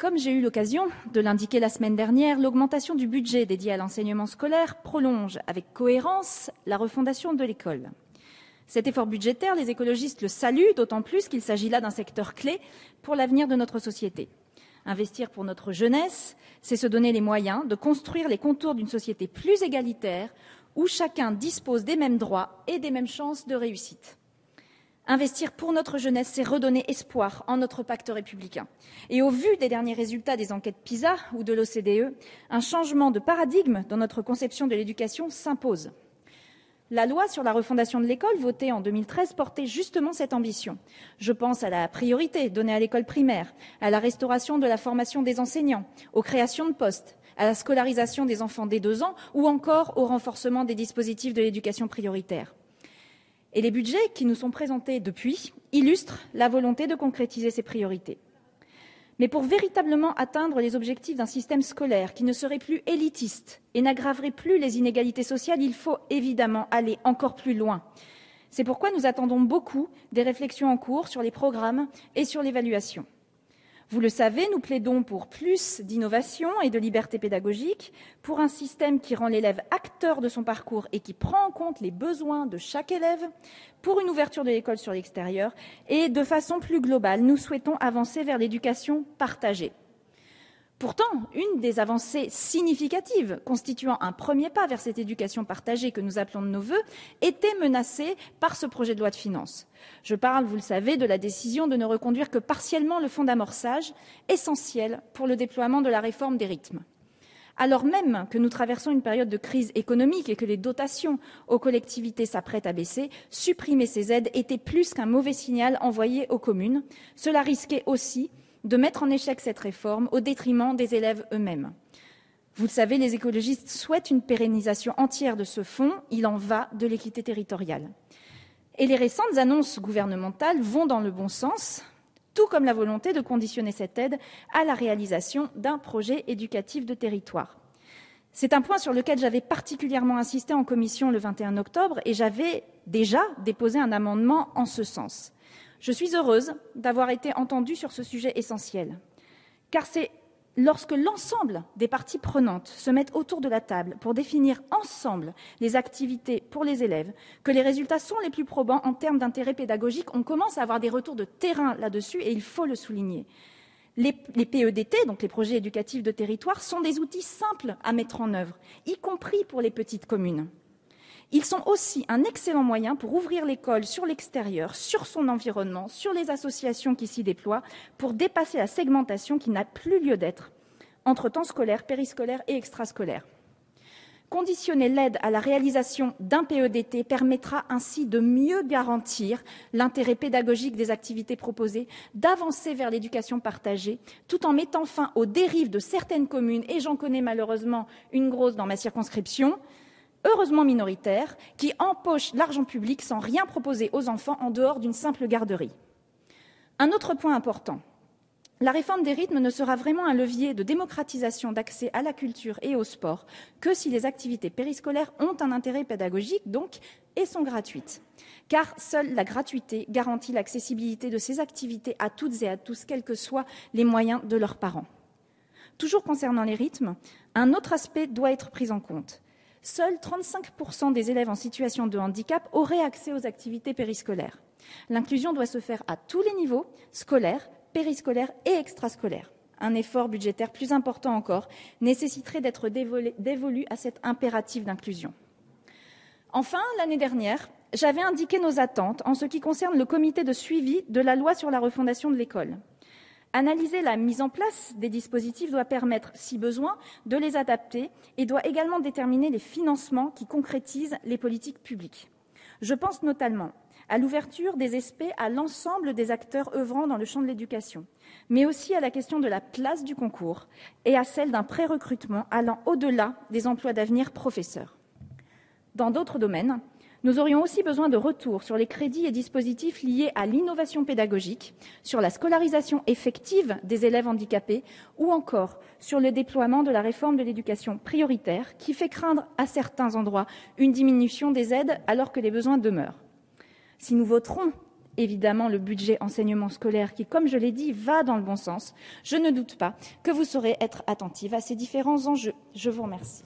Comme j'ai eu l'occasion de l'indiquer la semaine dernière, l'augmentation du budget dédié à l'enseignement scolaire prolonge avec cohérence la refondation de l'école. Cet effort budgétaire, les écologistes le saluent, d'autant plus qu'il s'agit là d'un secteur clé pour l'avenir de notre société. Investir pour notre jeunesse, c'est se donner les moyens de construire les contours d'une société plus égalitaire, où chacun dispose des mêmes droits et des mêmes chances de réussite. Investir pour notre jeunesse, c'est redonner espoir en notre pacte républicain. Et au vu des derniers résultats des enquêtes PISA ou de l'OCDE, un changement de paradigme dans notre conception de l'éducation s'impose. La loi sur la refondation de l'école, votée en 2013, portait justement cette ambition. Je pense à la priorité donnée à l'école primaire, à la restauration de la formation des enseignants, aux créations de postes, à la scolarisation des enfants dès 2 ans ou encore au renforcement des dispositifs de l'éducation prioritaire. Et les budgets qui nous sont présentés depuis illustrent la volonté de concrétiser ces priorités. Mais pour véritablement atteindre les objectifs d'un système scolaire qui ne serait plus élitiste et n'aggraverait plus les inégalités sociales, il faut évidemment aller encore plus loin. C'est pourquoi nous attendons beaucoup des réflexions en cours sur les programmes et sur l'évaluation. Vous le savez, nous plaidons pour plus d'innovation et de liberté pédagogique, pour un système qui rend l'élève acteur de son parcours et qui prend en compte les besoins de chaque élève, pour une ouverture de l'école sur l'extérieur et, de façon plus globale, nous souhaitons avancer vers l'éducation partagée. Pourtant, une des avancées significatives constituant un premier pas vers cette éducation partagée que nous appelons de nos vœux était menacée par ce projet de loi de finances. Je parle, vous le savez, de la décision de ne reconduire que partiellement le fonds d'amorçage, essentiel pour le déploiement de la réforme des rythmes. Alors même que nous traversons une période de crise économique et que les dotations aux collectivités s'apprêtent à baisser, supprimer ces aides était plus qu'un mauvais signal envoyé aux communes. Cela risquait aussi de mettre en échec cette réforme au détriment des élèves eux-mêmes. Vous le savez, les écologistes souhaitent une pérennisation entière de ce fonds. Il en va de l'équité territoriale. Et les récentes annonces gouvernementales vont dans le bon sens, tout comme la volonté de conditionner cette aide à la réalisation d'un projet éducatif de territoire. C'est un point sur lequel j'avais particulièrement insisté en commission le 21 octobre et j'avais déjà déposé un amendement en ce sens. Je suis heureuse d'avoir été entendue sur ce sujet essentiel, car c'est lorsque l'ensemble des parties prenantes se mettent autour de la table pour définir ensemble les activités pour les élèves que les résultats sont les plus probants en termes d'intérêt pédagogique. On commence à avoir des retours de terrain là-dessus et il faut le souligner. Les PEDT, donc les projets éducatifs de territoire, sont des outils simples à mettre en œuvre, y compris pour les petites communes. Ils sont aussi un excellent moyen pour ouvrir l'école sur l'extérieur, sur son environnement, sur les associations qui s'y déploient, pour dépasser la segmentation qui n'a plus lieu d'être entre temps scolaire, périscolaire et extrascolaire. Conditionner l'aide à la réalisation d'un PEDT permettra ainsi de mieux garantir l'intérêt pédagogique des activités proposées, d'avancer vers l'éducation partagée, tout en mettant fin aux dérives de certaines communes, et j'en connais malheureusement une grosse dans ma circonscription, heureusement minoritaire, qui empoche l'argent public sans rien proposer aux enfants en dehors d'une simple garderie. Un autre point important, la réforme des rythmes ne sera vraiment un levier de démocratisation d'accès à la culture et au sport que si les activités périscolaires ont un intérêt pédagogique donc et sont gratuites. Car seule la gratuité garantit l'accessibilité de ces activités à toutes et à tous, quels que soient les moyens de leurs parents. Toujours concernant les rythmes, un autre aspect doit être pris en compte. Seuls 35% des élèves en situation de handicap auraient accès aux activités périscolaires. L'inclusion doit se faire à tous les niveaux, scolaires, périscolaires et extrascolaires. Un effort budgétaire plus important encore nécessiterait d'être dévolu à cet impératif d'inclusion. Enfin, l'année dernière, j'avais indiqué nos attentes en ce qui concerne le comité de suivi de la loi sur la refondation de l'école. Analyser la mise en place des dispositifs doit permettre, si besoin, de les adapter et doit également déterminer les financements qui concrétisent les politiques publiques. Je pense notamment à l'ouverture des SP à l'ensemble des acteurs œuvrant dans le champ de l'éducation, mais aussi à la question de la place du concours et à celle d'un pré-recrutement allant au-delà des emplois d'avenir professeurs. Dans d'autres domaines, nous aurions aussi besoin de retours sur les crédits et dispositifs liés à l'innovation pédagogique, sur la scolarisation effective des élèves handicapés ou encore sur le déploiement de la réforme de l'éducation prioritaire qui fait craindre à certains endroits une diminution des aides alors que les besoins demeurent. Si nous voterons évidemment le budget enseignement scolaire qui, comme je l'ai dit, va dans le bon sens. Je ne doute pas que vous saurez être attentive à ces différents enjeux. Je vous remercie.